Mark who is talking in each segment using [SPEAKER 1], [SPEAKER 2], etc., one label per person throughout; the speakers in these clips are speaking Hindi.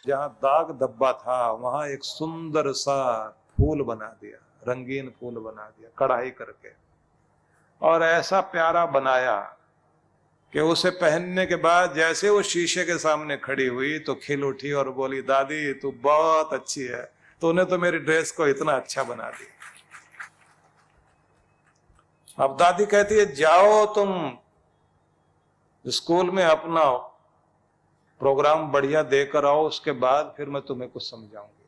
[SPEAKER 1] जहाँ दाग धब्बा था वहां एक सुंदर सा फूल बना दिया, रंगीन फूल बना दिया कढ़ाई करके, और ऐसा प्यारा बनाया कि उसे पहनने के बाद जैसे वो शीशे के सामने खड़ी हुई तो खिल उठी और बोली, दादी तू बहुत अच्छी है, तूने तो मेरी ड्रेस को इतना अच्छा बना दिया। अब दादी कहती है, जाओ तुम स्कूल में अपना प्रोग्राम बढ़िया देकर आओ, उसके बाद फिर मैं तुम्हें कुछ समझाऊंगी।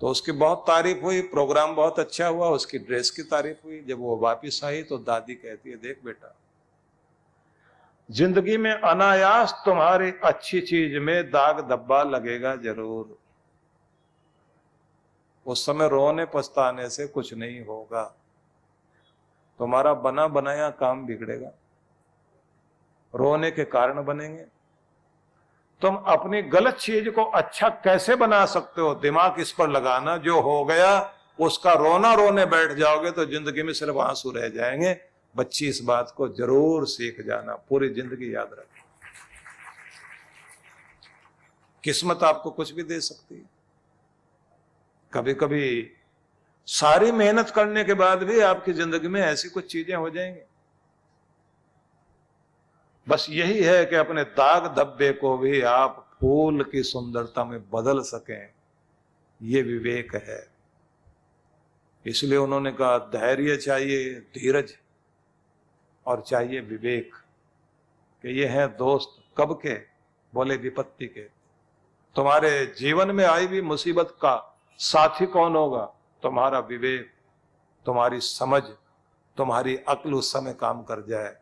[SPEAKER 1] तो उसकी बहुत तारीफ हुई, प्रोग्राम बहुत अच्छा हुआ, उसकी ड्रेस की तारीफ हुई। जब वो वापस आई तो दादी कहती है, देख बेटा, जिंदगी में अनायास तुम्हारी अच्छी चीज में दाग धब्बा लगेगा जरूर। उस समय रोने पछताने से कुछ नहीं होगा, तुम्हारा बना बनाया काम बिगड़ेगा, रोने के कारण बनेंगे। तुम अपनी गलत चीज को अच्छा कैसे बना सकते हो, दिमाग इस पर लगाना। जो हो गया उसका रोना रोने बैठ जाओगे तो जिंदगी में सिर्फ आंसू रह जाएंगे। बच्ची इस बात को जरूर सीख जाना, पूरी जिंदगी याद रखना। किस्मत आपको कुछ भी दे सकती है। कभी कभी सारी मेहनत करने के बाद भी आपकी जिंदगी में ऐसी कुछ चीजें हो जाएंगी। बस यही है कि अपने दाग धब्बे को भी आप फूल की सुंदरता में बदल सकें, ये विवेक है। इसलिए उन्होंने कहा, धैर्य चाहिए, धीरज, और चाहिए विवेक। कि ये हैं दोस्त कब के? बोले विपत्ति के। तुम्हारे जीवन में आई भी मुसीबत का साथी कौन होगा? तुम्हारा विवेक, तुम्हारी समझ, तुम्हारी अक्ल उस समय काम कर जाए।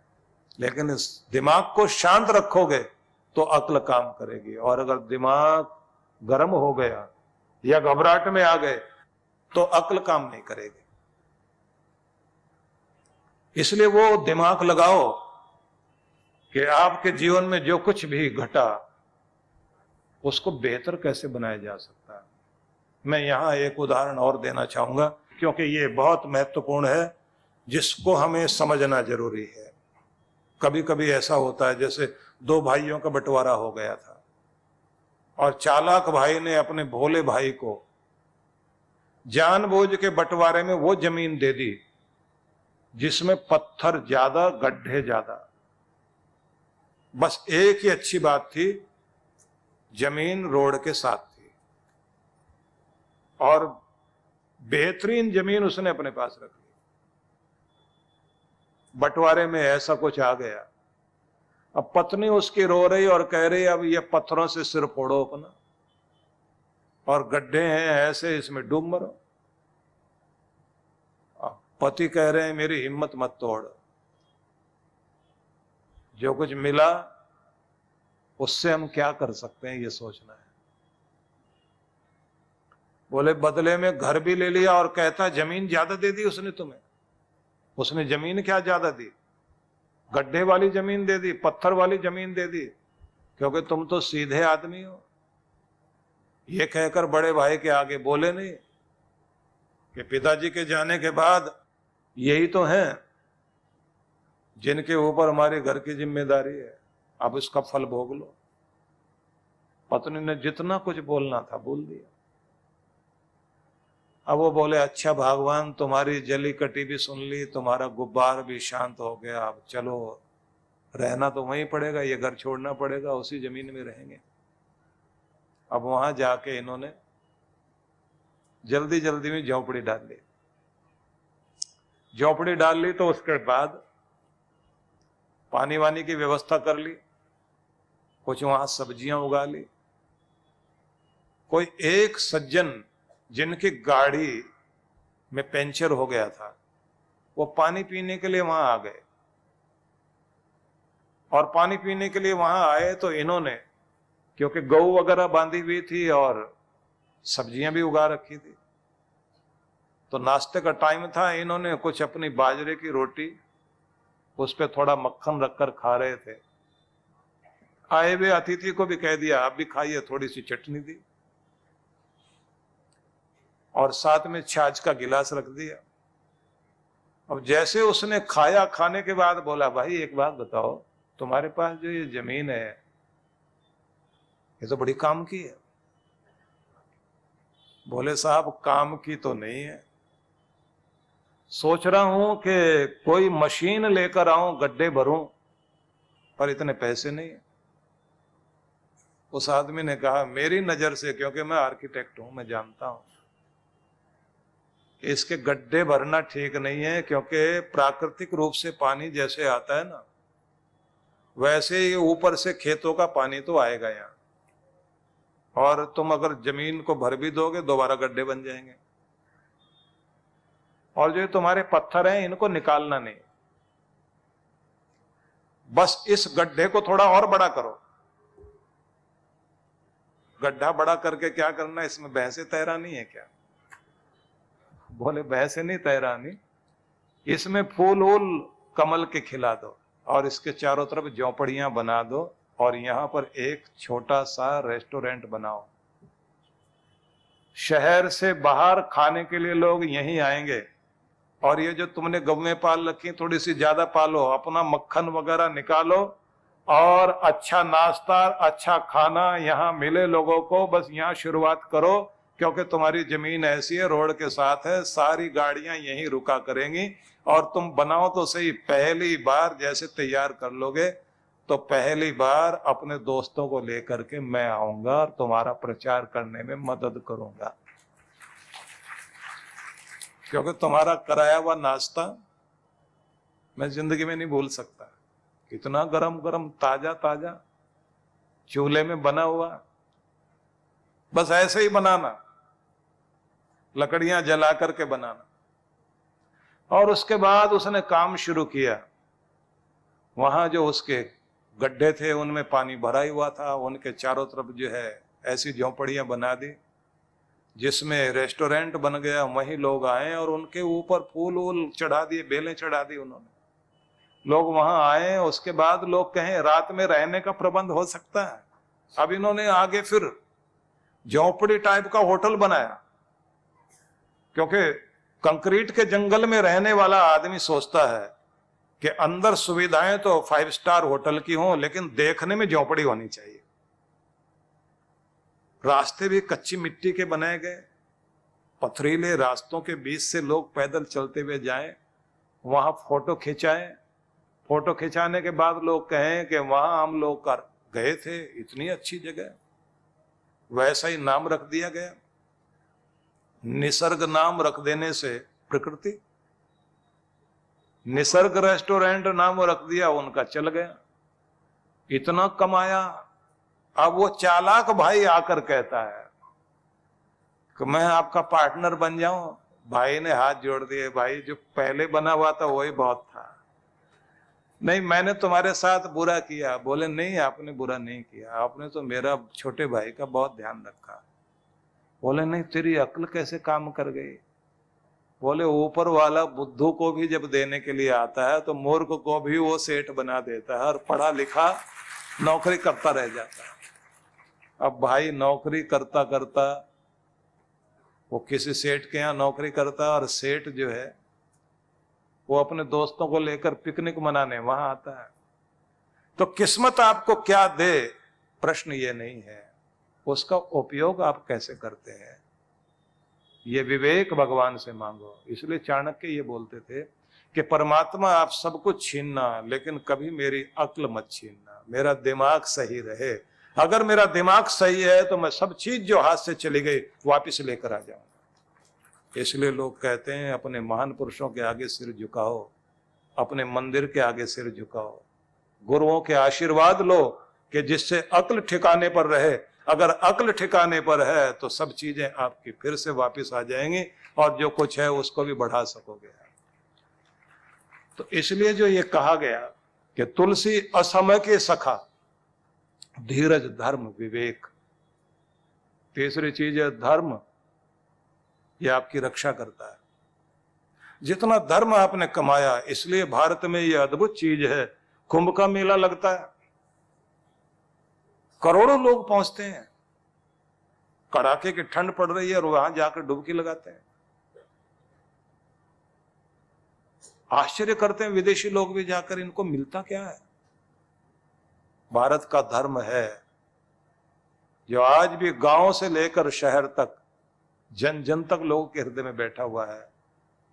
[SPEAKER 1] लेकिन इस दिमाग को शांत रखोगे तो अक्ल काम करेगी, और अगर दिमाग गर्म हो गया या घबराहट में आ गए तो अक्ल काम नहीं करेगी। इसलिए वो दिमाग लगाओ कि आपके जीवन में जो कुछ भी घटा उसको बेहतर कैसे बनाया जा सकता है। मैं यहां एक उदाहरण और देना चाहूंगा क्योंकि ये बहुत महत्वपूर्ण है, जिसको हमें समझना जरूरी है। कभी कभी ऐसा होता है, जैसे दो भाइयों का बंटवारा हो गया था और चालाक भाई ने अपने भोले भाई को जानबूझ के बंटवारे में वो जमीन दे दी जिसमें पत्थर ज्यादा, गड्ढे ज्यादा। बस एक ही अच्छी बात थी, जमीन रोड के साथ थी, और बेहतरीन जमीन उसने अपने पास रख ली। बंटवारे में ऐसा कुछ आ गया, अब पत्नी उसकी रो रही और कह रही, अब ये पत्थरों से सिर फोड़ो अपना, और गड्ढे हैं ऐसे, इसमें डूब मरो। पति कह रहे हैं, मेरी हिम्मत मत तोड़, जो कुछ मिला उससे हम क्या कर सकते हैं ये सोचना है। बोले बदले में घर भी ले लिया, और कहता जमीन ज्यादा दे दी उसने तुम्हें। उसने जमीन क्या ज्यादा दी? गड्ढे वाली जमीन दे दी, पत्थर वाली जमीन दे दी, क्योंकि तुम तो सीधे आदमी हो। ये कहकर बड़े भाई के आगे बोले नहीं कि पिताजी के जाने के बाद यही तो हैं जिनके ऊपर हमारे घर की जिम्मेदारी है, अब इसका फल भोग लो। पत्नी ने जितना कुछ बोलना था बोल दिया। अब वो बोले, अच्छा भगवान, तुम्हारी जली कटी भी सुन ली, तुम्हारा गुब्बार भी शांत हो गया, अब चलो, रहना तो वहीं पड़ेगा, ये घर छोड़ना पड़ेगा, उसी जमीन में रहेंगे। अब वहां जाके इन्होंने जल्दी जल्दी में झोपड़ी डाल ली। झोपड़ी डाल ली तो उसके बाद पानी वानी की व्यवस्था कर ली, कुछ वहां सब्जियां उगा ली। कोई एक सज्जन जिनकी गाड़ी में पंचर हो गया था, वो पानी पीने के लिए वहां आ गए, और पानी पीने के लिए वहां आए तो इन्होंने, क्योंकि गऊ वगैरह बांधी हुई थी और सब्जियां भी उगा रखी थी, तो नाश्ते का टाइम था, इन्होंने कुछ अपनी बाजरे की रोटी, उस पर थोड़ा मक्खन रखकर खा रहे थे। आए हुए अतिथि को भी कह दिया, आप भी खाइए, थोड़ी सी चटनी दी, और साथ में छाछ का गिलास रख दिया। अब जैसे उसने खाया, खाने के बाद बोला, भाई एक बात बताओ, तुम्हारे पास जो ये जमीन है ये तो बड़ी काम की है। बोले साहब काम की तो नहीं है, सोच रहा हूं कि कोई मशीन लेकर आऊं, गड्ढे भरूं, पर इतने पैसे नहीं है। उस आदमी ने कहा मेरी नजर से, क्योंकि मैं आर्किटेक्ट हूं, मैं जानता हूं इसके गड्ढे भरना ठीक नहीं है, क्योंकि प्राकृतिक रूप से पानी जैसे आता है ना, वैसे ही ऊपर से खेतों का पानी तो आएगा यहाँ, और तुम अगर जमीन को भर भी दोगे दोबारा गड्ढे बन जाएंगे। और जो तुम्हारे पत्थर हैं इनको निकालना नहीं, बस इस गड्ढे को थोड़ा और बड़ा करो। गड्ढा बड़ा करके क्या करना, इसमें भैंसे तैरानी है क्या? बोले भैंसे नहीं तैरानी, इसमें फूल वूल कमल के खिला दो और इसके चारों तरफ झोपड़ियां बना दो और यहां पर एक छोटा सा रेस्टोरेंट बनाओ। शहर से बाहर खाने के लिए लोग यहीं आएंगे, और ये जो तुमने गौवें पाल रखी थोड़ी सी ज्यादा पालो, अपना मक्खन वगैरह निकालो और अच्छा नाश्ता अच्छा खाना यहाँ मिले लोगों को। बस यहाँ शुरुआत करो, क्योंकि तुम्हारी जमीन ऐसी है, रोड के साथ है, सारी गाड़ियां यहीं रुका करेंगी। और तुम बनाओ तो सही, पहली बार जैसे तैयार कर लोगे तो पहली बार अपने दोस्तों को लेकर के मैं आऊंगा और तुम्हारा प्रचार करने में मदद करूंगा, क्योंकि तुम्हारा कराया हुआ नाश्ता मैं जिंदगी में नहीं भूल सकता। कितना गरम गरम ताजा ताजा चूल्हे में बना हुआ, बस ऐसे ही बनाना, लकड़ियां जला करके बनाना। और उसके बाद उसने काम शुरू किया। वहां जो उसके गड्ढे थे उनमें पानी भरा हुआ था, उनके चारों तरफ जो है ऐसी झोंपड़ियां बना दी जिसमें रेस्टोरेंट बन गया। वहीं लोग आए और उनके ऊपर फूल वूल चढ़ा दिए, बेलें चढ़ा दी उन्होंने। लोग वहां आए, उसके बाद लोग कहें रात में रहने का प्रबंध हो सकता है। अब इन्होंने आगे फिर झोंपड़ी टाइप का होटल बनाया, क्योंकि कंक्रीट के जंगल में रहने वाला आदमी सोचता है कि अंदर सुविधाएं तो 5 स्टार होटल की हों, लेकिन देखने में झोंपड़ी होनी चाहिए। रास्ते भी कच्ची मिट्टी के बनाए गए, पथरीले रास्तों के बीच से लोग पैदल चलते हुए जाएं, वहां फोटो खिंचाएं। फोटो खिंचाने के बाद लोग कहें कि वहां हम लोग कर गए थे, इतनी अच्छी जगह। वैसा ही नाम रख दिया गया। निसर्ग नाम रख देने से प्रकृति, निसर्ग रेस्टोरेंट नाम रख दिया, उनका चल गया, इतना कमाया। अब वो चालाक भाई आकर कहता है कि मैं आपका पार्टनर बन जाऊं। भाई ने हाथ जोड़ दिए, भाई जो पहले बना हुआ था वही बहुत था। नहीं, मैंने तुम्हारे साथ बुरा किया। बोले नहीं, आपने बुरा नहीं किया, आपने तो मेरा छोटे भाई का बहुत ध्यान रखा। बोले नहीं, तेरी अक्ल कैसे काम कर गई? बोले ऊपर वाला बुद्धू को भी जब देने के लिए आता है तो मूर्ख को भी वो सेठ बना देता है, और पढ़ा लिखा नौकरी करता रह जाता है। अब भाई नौकरी करता करता वो किसी सेठ के यहाँ नौकरी करता है, और सेठ जो है वो अपने दोस्तों को लेकर पिकनिक मनाने वहां आता है। तो किस्मत आपको क्या दे, प्रश्न ये नहीं है, उसका उपयोग आप कैसे करते हैं, ये विवेक भगवान से मांगो। इसलिए चाणक्य ये बोलते थे कि परमात्मा आप सब कुछ छीनना, लेकिन कभी मेरी अक्ल मत छीनना, मेरा दिमाग सही रहे। अगर मेरा दिमाग सही है तो मैं सब चीज जो हाथ से चली गई वापस लेकर आ जाऊंगा। इसलिए लोग कहते हैं अपने महान पुरुषों के आगे सिर झुकाओ, अपने मंदिर के आगे सिर झुकाओ, गुरुओं के आशीर्वाद लो कि जिससे अक्ल ठिकाने पर रहे। अगर अक्ल ठिकाने पर है तो सब चीजें आपकी फिर से वापस आ जाएंगी, और जो कुछ है उसको भी बढ़ा सकोगे। तो इसलिए जो ये कहा गया कि तुलसी असमय के सखा, धीरज धर्म विवेक। तीसरी चीज है धर्म, ये आपकी रक्षा करता है। जितना धर्म आपने कमाया, इसलिए भारत में ये अद्भुत चीज है, कुंभ का मेला लगता है, करोड़ों लोग पहुंचते हैं, कड़ाके की ठंड पड़ रही है और वहां जाकर डुबकी लगाते हैं। आश्चर्य करते हैं विदेशी लोग भी जाकर, इनको मिलता क्या है? भारत का धर्म है जो आज भी गांव से लेकर शहर तक जन जन तक लोगों के हृदय में बैठा हुआ है,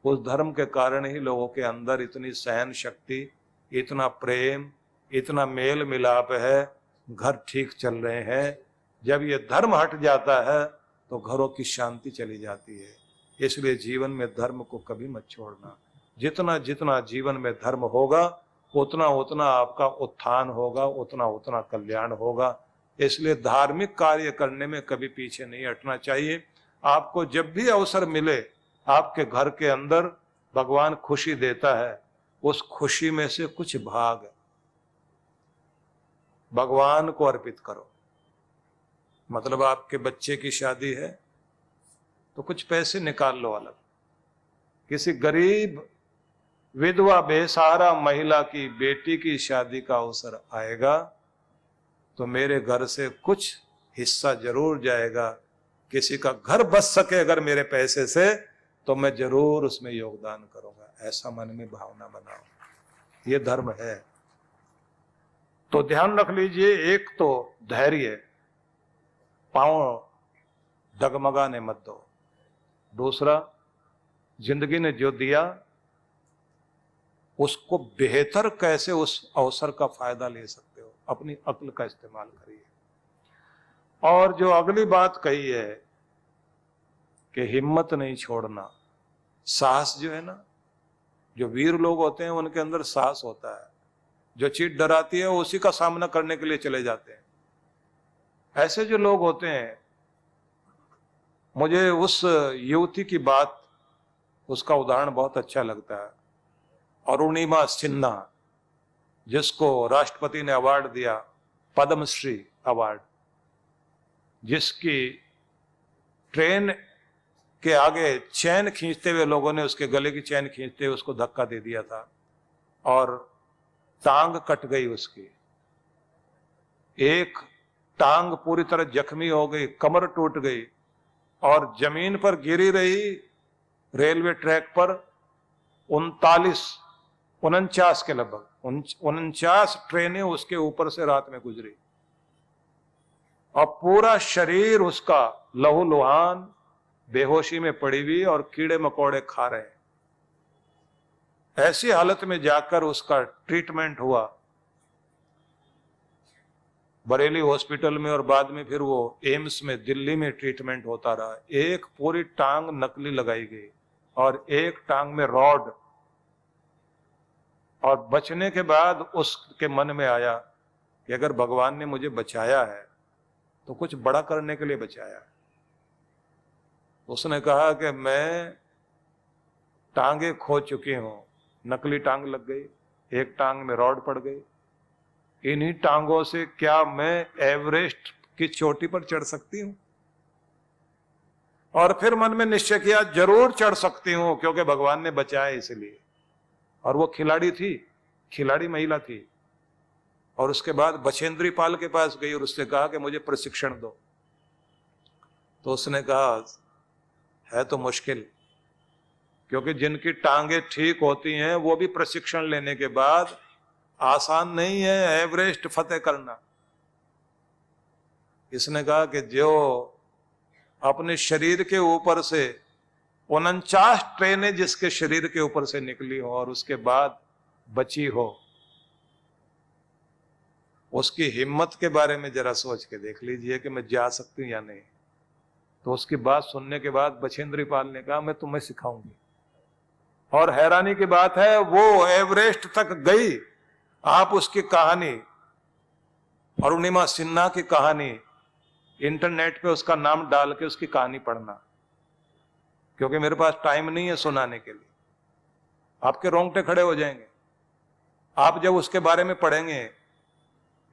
[SPEAKER 1] उस धर्म के कारण ही लोगों के अंदर इतनी सहन शक्ति, इतना प्रेम, इतना मेल मिलाप है, घर ठीक चल रहे हैं। जब ये धर्म हट जाता है तो घरों की शांति चली जाती है। इसलिए जीवन में धर्म को कभी मत छोड़ना। जितना जितना जीवन में धर्म होगा उतना उतना आपका उत्थान होगा, उतना उतना कल्याण होगा। इसलिए धार्मिक कार्य करने में कभी पीछे नहीं हटना चाहिए। आपको जब भी अवसर मिले, आपके घर के अंदर भगवान खुशी देता है, उस खुशी में से कुछ भाग भगवान को अर्पित करो। मतलब आपके बच्चे की शादी है तो कुछ पैसे निकाल लो अलग। किसी गरीब विधवा बेसहारा महिला की बेटी की शादी का अवसर आएगा तो मेरे घर से कुछ हिस्सा जरूर जाएगा। किसी का घर बच सके अगर मेरे पैसे से तो मैं जरूर उसमें योगदान करूंगा। ऐसा मन में भावना बनाओ, ये धर्म है। तो ध्यान रख लीजिए, एक तो धैर्य, पांव डगमगाने मत दो। दूसरा, जिंदगी ने जो दिया उसको बेहतर कैसे उस अवसर का फायदा ले सकते हो, अपनी अक्ल का इस्तेमाल करिए। और जो अगली बात कही है कि हिम्मत नहीं छोड़ना, साहस जो है ना, जो वीर लोग होते हैं उनके अंदर साहस होता है। जो चीज डराती है उसी का सामना करने के लिए चले जाते हैं। ऐसे जो लोग होते हैं, मुझे उस युवती की बात, उसका उदाहरण बहुत अच्छा लगता है। अरुणिमा सिन्हा, जिसको राष्ट्रपति ने अवार्ड दिया, पद्मश्री अवार्ड, जिसकी ट्रेन के आगे चैन खींचते हुए लोगों ने उसके गले की चैन खींचते हुए उसको धक्का दे दिया था और टांग कट गई उसकी। एक टांग पूरी तरह जख्मी हो गई, कमर टूट गई और जमीन पर गिरी रही। रेलवे ट्रैक पर 49 के लगभग 49 ट्रेनें उसके ऊपर से रात में गुजरी और पूरा शरीर उसका लहूलुहान, बेहोशी में पड़ी हुई और कीड़े मकोड़े खा रहे हैं। ऐसी हालत में जाकर उसका ट्रीटमेंट हुआ बरेली हॉस्पिटल में और बाद में फिर वो एम्स में दिल्ली में ट्रीटमेंट होता रहा। एक पूरी टांग नकली लगाई गई और एक टांग में रॉड। और बचने के बाद उसके मन में आया कि अगर भगवान ने मुझे बचाया है तो कुछ बड़ा करने के लिए बचाया है। उसने कहा कि मैं टांगे खो चुकी हूं, नकली टांग लग गई, एक टांग में रॉड पड़ गई, इन्हीं टांगों से क्या मैं एवरेस्ट की चोटी पर चढ़ सकती हूं? और फिर मन में निश्चय किया जरूर चढ़ सकती हूं क्योंकि भगवान ने बचाया इसलिए। और वो खिलाड़ी थी, खिलाड़ी महिला थी। और उसके बाद बछेंद्री पाल के पास गई और उससे कहा कि मुझे प्रशिक्षण दो। तो उसने कहा है तो मुश्किल, क्योंकि जिनकी टांगे ठीक होती हैं वो भी प्रशिक्षण लेने के बाद आसान नहीं है एवरेस्ट फतेह करना। इसने कहा कि जो अपने शरीर के ऊपर से 49 ट्रेनें जिसके शरीर के ऊपर से निकली हो और उसके बाद बची हो, उसकी हिम्मत के बारे में जरा सोच के देख लीजिए कि मैं जा सकती हूं या नहीं। तो उसकी बात सुनने के बाद बछेंद्री पाल ने कहा मैं तुम्हें सिखाऊंगी। और हैरानी की बात है वो एवरेस्ट तक गई। आप उसकी कहानी, अरुणिमा सिन्हा की कहानी, इंटरनेट पे उसका नाम डाल के उसकी कहानी पढ़ना, क्योंकि मेरे पास टाइम नहीं है सुनाने के लिए। आपके रोंगटे खड़े हो जाएंगे आप जब उसके बारे में पढ़ेंगे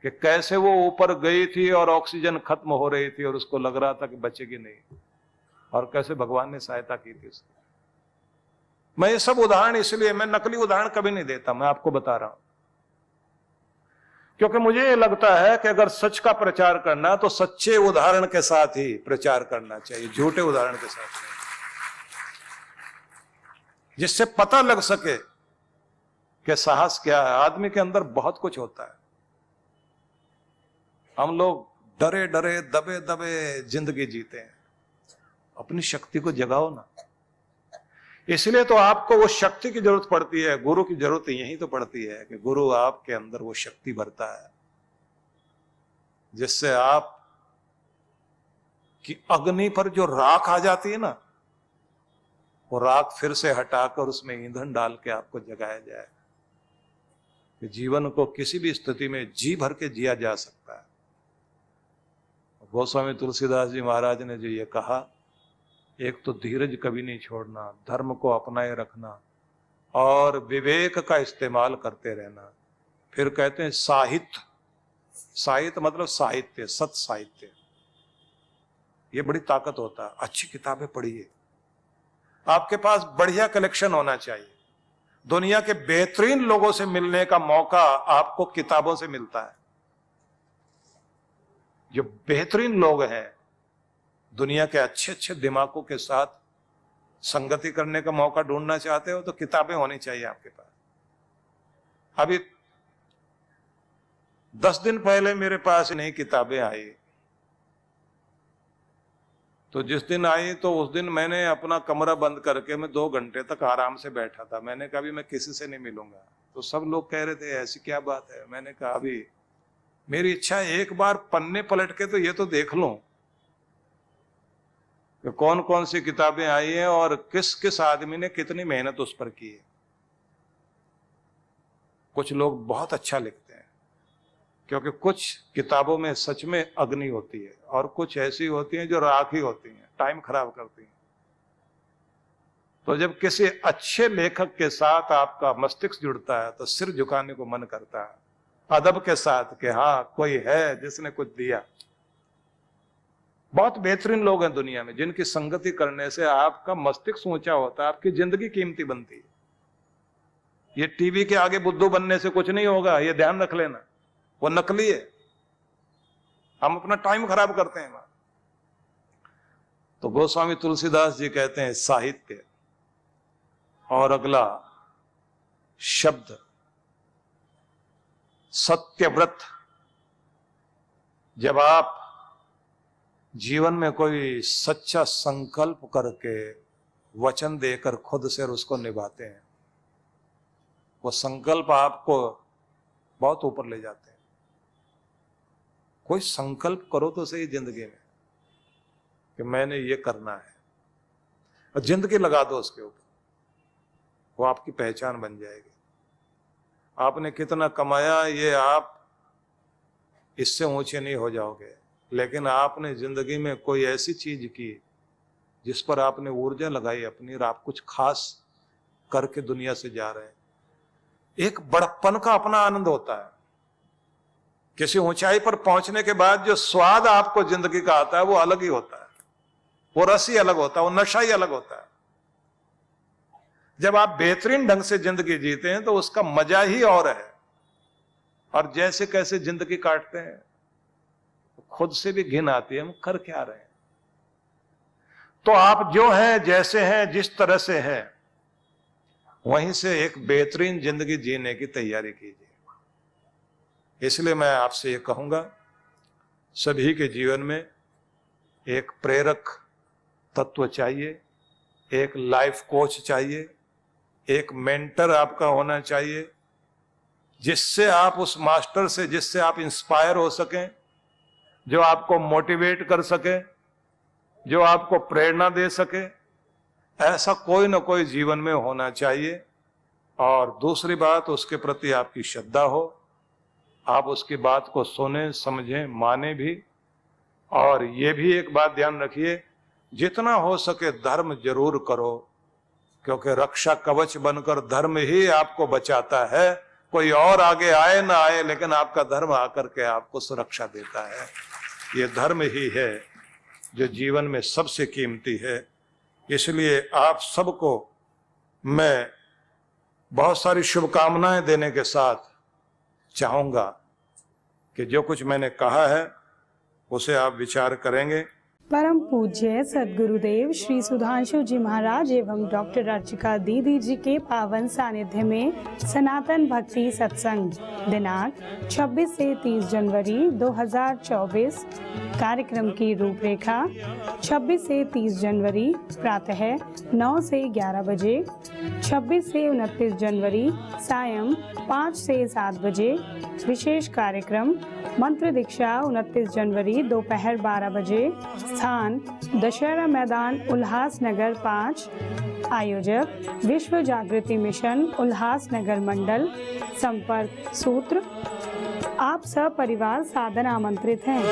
[SPEAKER 1] कि कैसे वो ऊपर गई थी और ऑक्सीजन खत्म हो रही थी और उसको लग रहा था कि बचेगी नहीं, और कैसे भगवान ने सहायता की थी उसकी। मैं ये सब उदाहरण इसलिए, मैं नकली उदाहरण कभी नहीं देता, मैं आपको बता रहा हूं, क्योंकि मुझे ये लगता है कि अगर सच का प्रचार करना तो सच्चे उदाहरण के साथ ही प्रचार करना चाहिए, झूठे उदाहरण के साथ नहीं, जिससे पता लग सके कि साहस क्या है। आदमी के अंदर बहुत कुछ होता है। हम लोग डरे डरे दबे दबे जिंदगी जीते हैं। अपनी शक्ति को जगाओ ना। इसलिए तो आपको वो शक्ति की जरूरत पड़ती है, गुरु की जरूरत यही तो पड़ती है कि गुरु आपके अंदर वो शक्ति भरता है जिससे आप की अग्नि पर जो राख आ जाती है ना, वो राख फिर से हटाकर उसमें ईंधन डाल के आपको जगाया जाए कि जीवन को किसी भी स्थिति में जी भर के जिया जा सकता है। गोस्वामी तुलसीदास जी महाराज ने जो ये कहा, एक तो धीरज कभी नहीं छोड़ना, धर्म को अपनाए रखना और विवेक का इस्तेमाल करते रहना। फिर कहते हैं साहित्य, साहित्य मतलब साहित्य, सत साहित्य, ये बड़ी ताकत होता है। अच्छी किताबें पढ़िए, आपके पास बढ़िया कलेक्शन होना चाहिए। दुनिया के बेहतरीन लोगों से मिलने का मौका आपको किताबों से मिलता है। जो बेहतरीन लोग हैं, दुनिया के अच्छे अच्छे दिमागों के साथ संगति करने का मौका ढूंढना चाहते हो तो किताबें होनी चाहिए आपके पास। अभी 10 दिन पहले मेरे पास नई किताबें आई, तो जिस दिन आई तो उस दिन मैंने अपना कमरा बंद करके मैं 2 घंटे तक आराम से बैठा था। मैंने कहा अभी मैं किसी से नहीं मिलूंगा। तो सब लोग कह रहे थे ऐसी क्या बात है। मैंने कहा अभी मेरी इच्छा है एक बार पन्ने पलट के तो ये तो देख लूं कि कौन कौन सी किताबें आई हैं और किस किस आदमी ने कितनी मेहनत उस पर की है। कुछ लोग बहुत अच्छा लिखते हैं, क्योंकि कुछ किताबों में सच में अग्नि होती है और कुछ ऐसी होती हैं जो राख ही होती हैं, टाइम खराब करती हैं। तो जब किसी अच्छे लेखक के साथ आपका मस्तिष्क जुड़ता है तो सिर झुकाने को मन करता है, अदब के साथ कि हाँ कोई है जिसने कुछ दिया। बहुत बेहतरीन लोग हैं दुनिया में जिनकी संगति करने से आपका मस्तिष्क ऊंचा होता है, आपकी जिंदगी कीमती बनती है। ये टीवी के आगे बुद्धू बनने से कुछ नहीं होगा, ये ध्यान रख लेना, वो नकली है। हम अपना टाइम खराब करते हैं। तो गोस्वामी तुलसीदास जी कहते हैं साहित्य, और अगला शब्द सत्यव्रत। जब आप जीवन में कोई सच्चा संकल्प करके वचन देकर खुद से उसको निभाते हैं, वो संकल्प आपको बहुत ऊपर ले जाते हैं। कोई संकल्प करो तो सही जिंदगी में कि मैंने ये करना है, और जिंदगी लगा दो उसके ऊपर, वो आपकी पहचान बन जाएगी। आपने कितना कमाया ये आप इससे ऊंचे नहीं हो जाओगे, लेकिन आपने जिंदगी में कोई ऐसी चीज की जिस पर आपने ऊर्जा लगाई अपनी, और आप कुछ खास करके दुनिया से जा रहे हैं। एक बड़प्पन का अपना आनंद होता है। किसी ऊंचाई पर पहुंचने के बाद जो स्वाद आपको जिंदगी का आता है वो अलग ही होता है, वो रस ही अलग होता है, वो नशा ही अलग होता है। जब आप बेहतरीन ढंग से जिंदगी जीते हैं तो उसका मजा ही और है। और जैसे कैसे जिंदगी काटते हैं खुद से भी घिन आती है, हम कर क्या रहे हैं। तो आप जो हैं, जैसे हैं, जिस तरह से हैं, वहीं से एक बेहतरीन जिंदगी जीने की तैयारी कीजिए। इसलिए मैं आपसे ये कहूंगा, सभी के जीवन में एक प्रेरक तत्व चाहिए, एक लाइफ कोच चाहिए, एक मेंटर आपका होना चाहिए, जिससे आप उस मास्टर से, जिससे आप इंस्पायर हो सकें, जो आपको मोटिवेट कर सके, जो आपको प्रेरणा दे सके। ऐसा कोई ना कोई जीवन में होना चाहिए। और दूसरी बात, उसके प्रति आपकी श्रद्धा हो, आप उसकी बात को सुने, समझें, माने भी। और ये भी एक बात ध्यान रखिए, जितना हो सके धर्म जरूर करो, क्योंकि रक्षा कवच बनकर धर्म ही आपको बचाता है। कोई और आगे आए ना आए, लेकिन आपका धर्म आकर के आपको सुरक्षा देता है। ये धर्म ही है जो जीवन में सबसे कीमती है। इसलिए आप सबको मैं बहुत सारी शुभकामनाएं देने के साथ चाहूंगा कि जो कुछ मैंने कहा है उसे आप विचार करेंगे।
[SPEAKER 2] परम पूज्य सद्गुरुदेव श्री सुधांशु जी महाराज एवं डॉक्टर अर्चिका दीदी जी के पावन सानिध्य में सनातन भक्ति सत्संग दिनांक 26 से 30 जनवरी 2024 कार्यक्रम की रूपरेखा 26 से 30 जनवरी प्रातः 9 से 11 बजे, 26 से 29 जनवरी सायं 5 से 7 बजे। विशेष कार्यक्रम मंत्र दीक्षा 29 जनवरी दोपहर 12 बजे। स्थान दशहरा मैदान उल्लासनगर 5। आयोजक विश्व जागृति मिशन उल्लासनगर मंडल। संपर्क सूत्र। आप सब परिवार सादर आमंत्रित हैं।